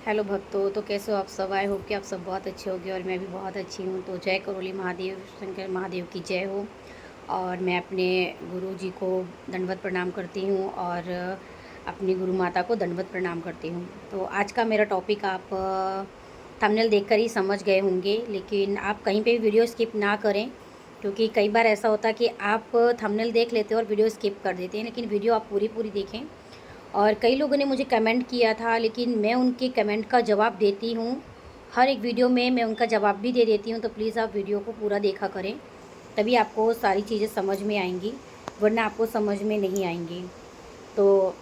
Hello भक्तों, तो कैसे हो आप सब। आई होप कि आप सब बहुत अच्छे होंगे और मैं भी बहुत अच्छी हूँ। तो जय करोली महादेव, शंकर महादेव की जय हो। और मैं अपने गुरु जी को दंडवत प्रणाम करती हूँ और अपनी गुरु माता को दंडवत प्रणाम करती हूँ। तो आज का मेरा टॉपिक आप थंबनेल देखकर ही समझ गए होंगे, लेकिन आप कहीं पे भी वीडियो स्किप ना करें, क्योंकि कई बार ऐसा होता है कि आप थंबनेल देख लेते हो और वीडियो स्किप कर देते हैं, लेकिन वीडियो आप पूरी पूरी देखें। और कई लोगों ने मुझे कमेंट किया था, लेकिन मैं उनके कमेंट का जवाब देती हूँ। हर एक वीडियो में मैं उनका जवाब भी दे देती हूँ। तो प्लीज़ आप वीडियो को पूरा देखा करें, तभी आपको सारी चीज़ें समझ में आएंगी, वरना आपको समझ में नहीं आएंगी। तो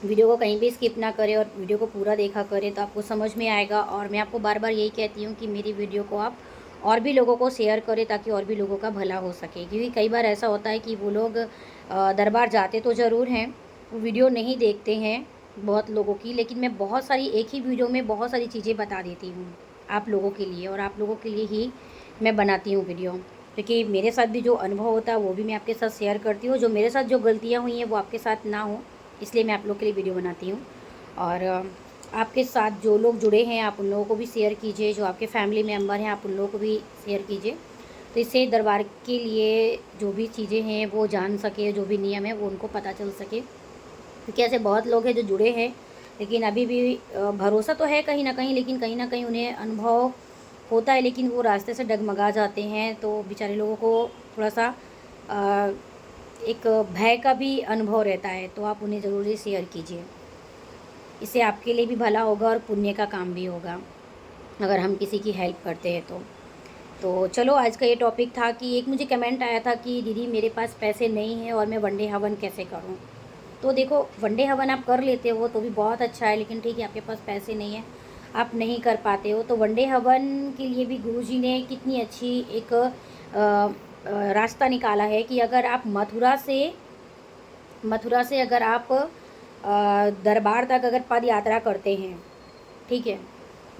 वीडियो को कहीं भी स्किप ना करें और वीडियो को पूरा देखा करें, तो आपको समझ में आएगा। और मैं आपको बार बार यही कहती हूँ कि मेरी वीडियो को आप और भी लोगों को शेयर करें, ताकि और भी लोगों का भला हो सके। क्योंकि कई बार ऐसा होता है कि वो लोग दरबार जाते तो ज़रूर हैं, वो वीडियो नहीं देखते हैं बहुत लोगों की, लेकिन मैं बहुत सारी एक ही वीडियो में बहुत सारी चीज़ें बता देती हूँ आप लोगों के लिए, और आप लोगों के लिए ही मैं बनाती हूँ वीडियो। क्योंकि मेरे साथ भी जो अनुभव होता है वो भी मैं आपके साथ शेयर करती हूँ। जो मेरे साथ जो गलतियाँ हुई हैं वो आपके साथ ना हो, इसलिए मैं आप लोग के लिए वीडियो बनाती हूँ। और आपके साथ जो लोग जुड़े हैं आप उन लोगों को भी शेयर कीजिए, जो आपके फैमिली मेम्बर हैं आप उन लोगों को भी शेयर कीजिए। तो इससे दरबार के लिए जो भी चीज़ें हैं वो जान सके, जो भी नियम है वो उनको पता चल सके। क्योंकि ऐसे बहुत लोग हैं जो जुड़े हैं, लेकिन अभी भी भरोसा तो है कहीं ना कहीं उन्हें अनुभव होता है, लेकिन वो रास्ते से डगमगा जाते हैं। तो बेचारे लोगों को थोड़ा सा अ, एक भय का भी अनुभव रहता है। तो आप उन्हें ज़रूर शेयर कीजिए, इससे आपके लिए भी भला होगा और पुण्य का काम भी होगा, अगर हम किसी की हेल्प करते हैं तो चलो, आज का ये टॉपिक था कि एक मुझे कमेंट आया था कि दीदी मेरे पास पैसे नहीं हैं और मैं वनडे हवन कैसे करूं। तो देखो, वनडे हवन आप कर लेते हो तो भी बहुत अच्छा है, लेकिन ठीक है आपके पास पैसे नहीं है, आप नहीं कर पाते हो, तो वनडे हवन के लिए भी गुरुजी ने कितनी अच्छी एक रास्ता निकाला है कि अगर आप मथुरा से अगर आप दरबार तक अगर पद यात्रा करते हैं, ठीक है,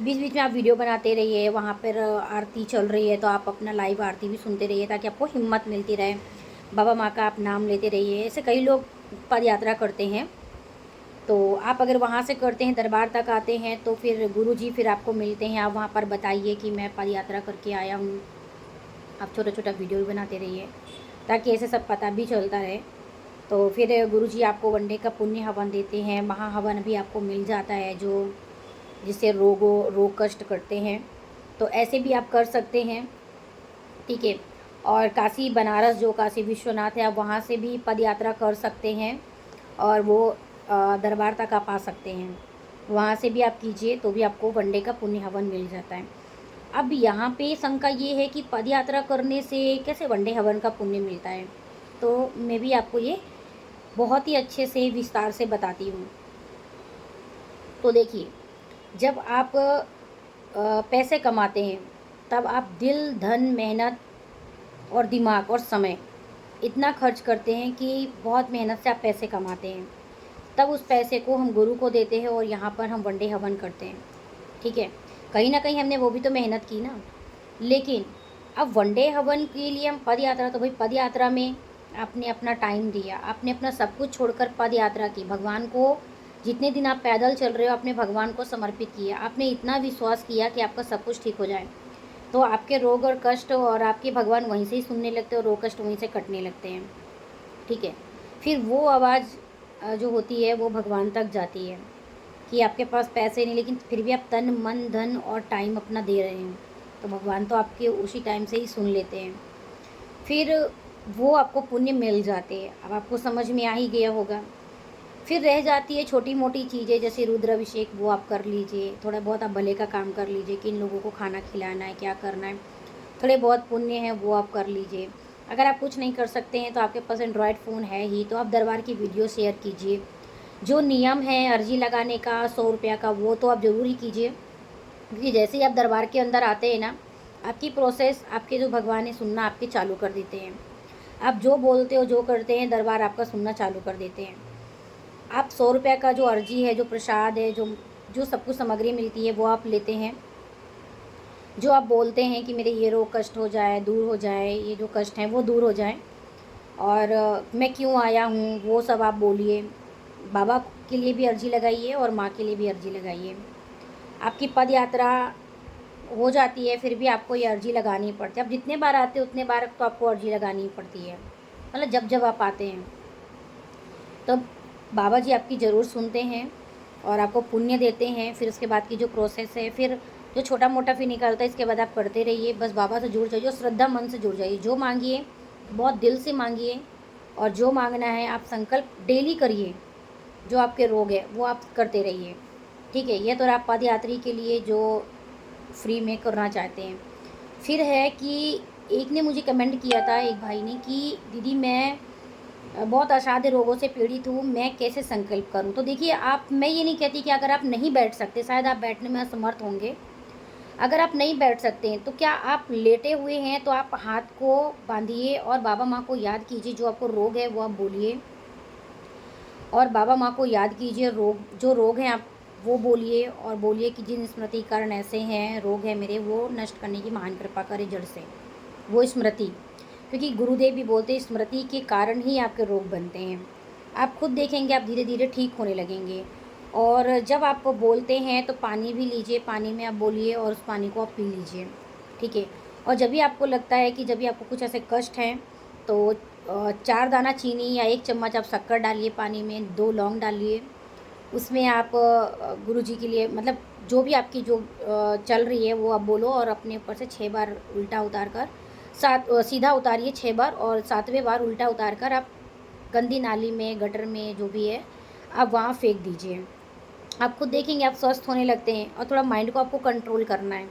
बीच बीच में आप वीडियो बनाते रहिए, वहाँ पर आरती चल रही है तो आप अपना लाइव आरती भी सुनते रहिए, ताकि आपको हिम्मत मिलती रहे। बाबा माँ का आप नाम लेते रहिए। ऐसे कई लोग पद यात्रा करते हैं, तो आप अगर वहाँ से करते हैं, दरबार तक आते हैं, तो फिर गुरुजी फिर आपको मिलते हैं। आप वहाँ पर बताइए कि मैं पद यात्रा करके आया हूँ। आप छोटा छोटा वीडियो भी बनाते रहिए, ताकि ऐसे सब पता भी चलता रहे। तो फिर गुरुजी आपको वनडे का पुण्य हवन देते हैं, महाहवन भी आपको मिल जाता है, जो जिससे रोग कष्ट करते हैं। तो ऐसे भी आप कर सकते हैं, ठीक है। और काशी बनारस, जो काशी विश्वनाथ है, आप वहाँ से भी पद यात्रा कर सकते हैं और वो दरबार तक आप आ सकते हैं। वहाँ से भी आप कीजिए तो भी आपको वनडे का पुण्य हवन मिल जाता है। अब यहाँ पे शंका ये है कि पद यात्रा करने से कैसे वनडे हवन का पुण्य मिलता है। तो मैं भी आपको ये बहुत ही अच्छे से विस्तार से बताती हूँ। तो देखिए, जब आप पैसे कमाते हैं, तब आप दिल, धन, मेहनत और दिमाग और समय इतना खर्च करते हैं कि बहुत मेहनत से आप पैसे कमाते हैं। तब उस पैसे को हम गुरु को देते हैं और यहाँ पर हम वनडे हवन करते हैं, ठीक है। कहीं ना कहीं हमने वो भी तो मेहनत की ना। लेकिन अब वनडे हवन के लिए हम पद यात्रा, तो भाई पद यात्रा में आपने अपना टाइम दिया, आपने अपना सब कुछ छोड़कर पद यात्रा की, भगवान को जितने दिन आप पैदल चल रहे हो आपने भगवान को समर्पित किया, आपने इतना विश्वास किया कि आपका सब कुछ ठीक हो जाए। तो आपके रोग और कष्ट और आपके भगवान वहीं से ही सुनने लगते हैं और रोग कष्ट वहीं से कटने लगते हैं, ठीक है। फिर वो आवाज़ जो होती है वो भगवान तक जाती है कि आपके पास पैसे नहीं, लेकिन फिर भी आप तन मन धन और टाइम अपना दे रहे हैं, तो भगवान तो आपके उसी टाइम से ही सुन लेते हैं। फिर वो आपको पुण्य मिल जाते हैं। अब आपको समझ में आ ही गया होगा। फिर रह जाती है छोटी मोटी चीज़ें, जैसे रुद्राभिषेक, वो आप कर लीजिए, थोड़ा बहुत आप भले का काम कर लीजिए, किन लोगों को खाना खिलाना है, क्या करना है, थोड़े बहुत पुण्य हैं वो आप कर लीजिए। अगर आप कुछ नहीं कर सकते हैं तो आपके पास एंड्रॉयड फ़ोन है ही, तो आप दरबार की वीडियो शेयर कीजिए। जो नियम है अर्जी लगाने का 100 रुपया का, वो तो आप ज़रूर ही कीजिए। क्योंकि जैसे ही आप दरबार के अंदर आते हैं ना, आपकी प्रोसेस आपके जो भगवान है सुनना आपके चालू कर देते हैं। आप जो बोलते हो जो करते हैं दरबार आपका सुनना चालू कर देते हैं। आप 100 रुपये का जो अर्जी है, जो प्रसाद है, जो जो सब कुछ सामग्री मिलती है वो आप लेते हैं। जो आप बोलते हैं कि मेरे ये रोग कष्ट हो जाए, दूर हो जाए, ये जो कष्ट हैं वो दूर हो जाए, और मैं क्यों आया हूँ वो सब आप बोलिए। बाबा के लिए भी अर्जी लगाइए और माँ के लिए भी अर्जी लगाइए। आपकी पद यात्रा हो जाती है फिर भी आपको ये अर्जी लगानी पड़ती है। अब जितने बार आते हैं उतने बार तो आपको अर्जी लगानी पड़ती है, मतलब जब जब आप आते हैं तो बाबा जी आपकी ज़रूर सुनते हैं और आपको पुण्य देते हैं। फिर उसके बाद की जो प्रोसेस है, फिर जो छोटा मोटा फिर निकलता है, इसके बाद आप करते रहिए। बस बाबा से जुड़ जाइए और श्रद्धा मन से जुड़ जाइए। जो मांगिए बहुत दिल से मांगिए और जो मांगना है आप संकल्प डेली करिए। जो आपके रोग है वो आप करते रहिए, ठीक है। ये तो आप पद यात्री के लिए जो फ्री में करना चाहते हैं। फिर है कि एक ने मुझे कमेंट किया था, एक भाई ने, कि दीदी मैं बहुत असाध्य रोगों से पीड़ित हूँ, मैं कैसे संकल्प करूँ। तो देखिए मैं ये नहीं कहती कि अगर आप नहीं बैठ सकते, शायद आप बैठने में असमर्थ होंगे, अगर आप नहीं बैठ सकते हैं तो क्या आप लेटे हुए हैं तो आप हाथ को बांधिए और बाबा माँ को याद कीजिए। जो आपको रोग है वो आप बोलिए और बाबा माँ को याद कीजिए। जो रोग हैं आप वो बोलिए और बोलिए कि जिन स्मृति कारण ऐसे हैं रोग है मेरे, वो नष्ट करने की महान कृपा करे जड़ से, वो स्मृति। क्योंकि गुरुदेव भी बोलते हैं स्मृति के कारण ही आपके रोग बनते हैं। आप खुद देखेंगे आप धीरे धीरे ठीक होने लगेंगे। और जब आप बोलते हैं तो पानी भी लीजिए, पानी में आप बोलिए और उस पानी को आप पी लीजिए, ठीक है। और जब भी आपको लगता है कि जब भी आपको कुछ ऐसे कष्ट हैं तो 4 दाना चीनी या 1 चम्मच आप शक्कर डालिए पानी में, 2 लौंग डालिए, उसमें आप गुरु जी के लिए, मतलब जो भी आपकी जो चल रही है वो आप बोलो और अपने ऊपर से 6 बार उल्टा उतार कर सीधा उतारिए 6 बार और 7वें बार उल्टा उतार कर आप गंदी नाली में, गटर में, जो भी है आप वहाँ फेंक दीजिए। आप खुद देखेंगे आप स्वस्थ होने लगते हैं। और थोड़ा माइंड को आपको कंट्रोल करना है।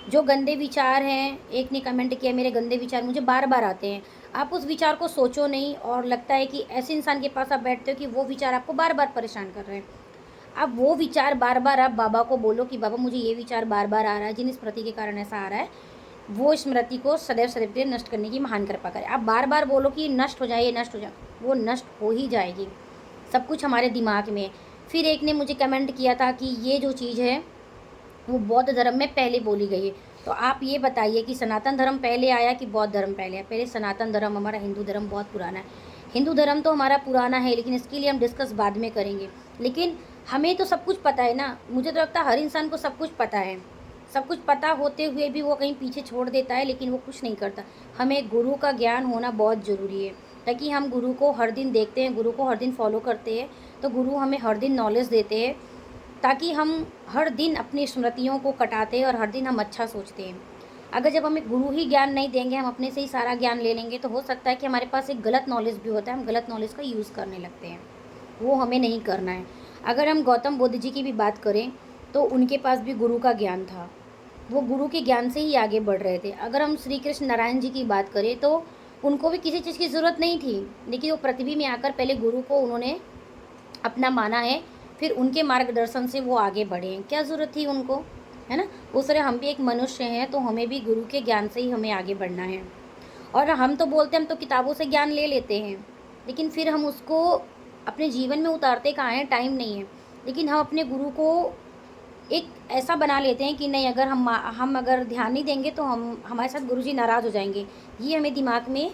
जो गंदे विचार हैं, एक ने कमेंट किया मेरे गंदे विचार मुझे बार बार आते हैं। आप उस विचार को सोचो नहीं और लगता है कि ऐसे इंसान के पास आप बैठते हो कि वो विचार आपको बार बार परेशान कर रहे हैं। अब वो विचार बार बार आप बाबा को बोलो कि बाबा मुझे ये विचार बार बार आ रहा है, जिन स्मृति के कारण ऐसा आ रहा है, वो स्मृति को सदैव सदैव के लिए नष्ट करने की महान कृपा करे। आप बार बार बोलो कि नष्ट हो जाए, ये नष्ट हो जाए, वो नष्ट हो ही जाएगी। सब कुछ हमारे दिमाग में। फिर एक ने मुझे कमेंट किया था कि ये जो चीज़ है वो बौद्ध धर्म में पहले बोली गई है। तो आप ये बताइए कि सनातन धर्म पहले आया कि बौद्ध धर्म पहले आया? पहले सनातन धर्म, हमारा हिंदू धर्म बहुत पुराना है। हिंदू धर्म तो हमारा पुराना है, लेकिन इसके लिए हम डिस्कस बाद में करेंगे। लेकिन हमें तो सब कुछ पता है ना। मुझे तो लगता है हर इंसान को सब कुछ पता है। सब कुछ पता होते हुए भी वो कहीं पीछे छोड़ देता है, लेकिन वो कुछ नहीं करता। हमें गुरु का ज्ञान होना बहुत ज़रूरी है, ताकि हम गुरु को हर दिन देखते हैं, गुरु को हर दिन फॉलो करते हैं, तो गुरु हमें हर दिन नॉलेज देते हैं, ताकि हम हर दिन अपनी स्मृतियों को कटाते हैं और हर दिन हम अच्छा सोचते हैं। अगर जब हमें गुरु ही ज्ञान नहीं देंगे, हम अपने से ही सारा ज्ञान ले लेंगे, तो हो सकता है कि हमारे पास एक गलत नॉलेज भी होता है, हम गलत नॉलेज का यूज़ करने लगते हैं। वो हमें नहीं करना है। अगर हम गौतम बुद्ध जी की भी बात करें तो उनके पास भी गुरु का ज्ञान था, वो गुरु के ज्ञान से ही आगे बढ़ रहे थे। अगर हम श्री कृष्ण नारायण जी की बात करें तो उनको भी किसी चीज़ की ज़रूरत नहीं थी, लेकिन वो पृथ्वी में आकर पहले गुरु को उन्होंने अपना माना है, फिर उनके मार्गदर्शन से वो आगे बढ़े हैं। क्या ज़रूरत थी उनको, है ना। उस तरह हम भी एक मनुष्य हैं, तो हमें भी गुरु के ज्ञान से ही हमें आगे बढ़ना है। और हम तो बोलते हैं हम तो किताबों से ज्ञान ले लेते हैं, लेकिन फिर हम उसको अपने जीवन में उतारते कहाँ हैं, टाइम नहीं है। लेकिन हम अपने गुरु को एक ऐसा बना लेते हैं कि नहीं, अगर हम अगर ध्यान नहीं देंगे तो हमारे साथ गुरुजी नाराज़ हो जाएंगे। ये हमें दिमाग में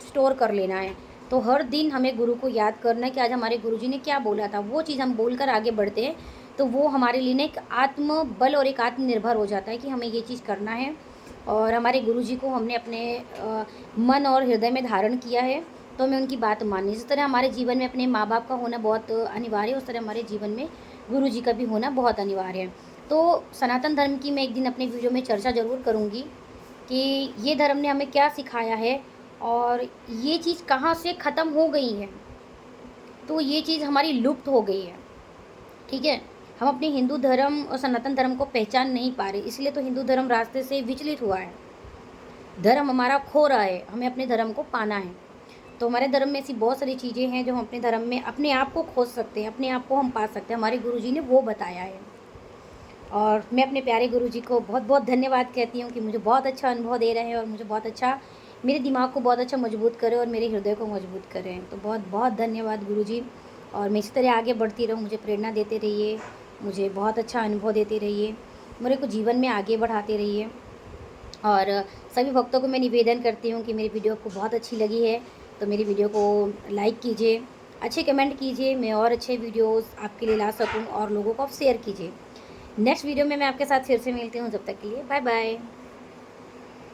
स्टोर कर लेना है। तो हर दिन हमें गुरु को याद करना है कि आज हमारे गुरुजी ने क्या बोला था। वो चीज़ हम बोलकर आगे बढ़ते हैं तो वो हमारे लिए एक आत्मबल और एक आत्मनिर्भर हो जाता है कि हमें ये चीज़ करना है। और हमारे गुरुजी को हमने अपने मन और हृदय में धारण किया है, तो हमें उनकी बात माननी। जिस तरह हमारे जीवन में अपने माँ बाप का होना बहुत अनिवार्य है, उस तरह हमारे जीवन में गुरु जी का भी होना बहुत अनिवार्य है। तो सनातन धर्म की मैं एक दिन अपने वीडियो में चर्चा ज़रूर करूँगी कि ये धर्म ने हमें क्या सिखाया है और ये चीज़ कहाँ से ख़त्म हो गई है। तो ये चीज़ हमारी लुप्त हो गई है, ठीक है। हम अपने हिंदू धर्म और सनातन धर्म को पहचान नहीं पा रहे, इसलिए तो हिंदू धर्म रास्ते से विचलित हुआ है। धर्म हमारा खो रहा है, हमें अपने धर्म को पाना है। तो हमारे धर्म में ऐसी बहुत सारी चीज़ें हैं जो हम अपने धर्म में अपने आप को खोज सकते हैं, अपने आप को हम पा सकते हैं। हमारे गुरुजी ने वो बताया है। और मैं अपने प्यारे गुरुजी को बहुत बहुत धन्यवाद कहती हूँ कि मुझे बहुत अच्छा अनुभव दे रहे हैं और मुझे बहुत अच्छा, मेरे दिमाग को बहुत अच्छा मजबूत करें और मेरे हृदय को मजबूत करें। तो बहुत बहुत धन्यवाद गुरुजी। और मैं इसी तरह आगे बढ़ती रहूँ, मुझे प्रेरणा देते रहिए, मुझे बहुत अच्छा अनुभव देते रहिए, मेरे को जीवन में आगे बढ़ाते रहिए। और सभी भक्तों को मैं निवेदन करती हूँ कि मेरी वीडियो आपको बहुत अच्छी लगी है तो मेरी वीडियो को लाइक कीजिए, अच्छे कमेंट कीजिए, मैं और अच्छे वीडियोस आपके लिए ला सकूँ और लोगों को आप शेयर कीजिए। नेक्स्ट वीडियो में मैं आपके साथ फिर से मिलती हूँ, जब तक के लिए बाय बाय।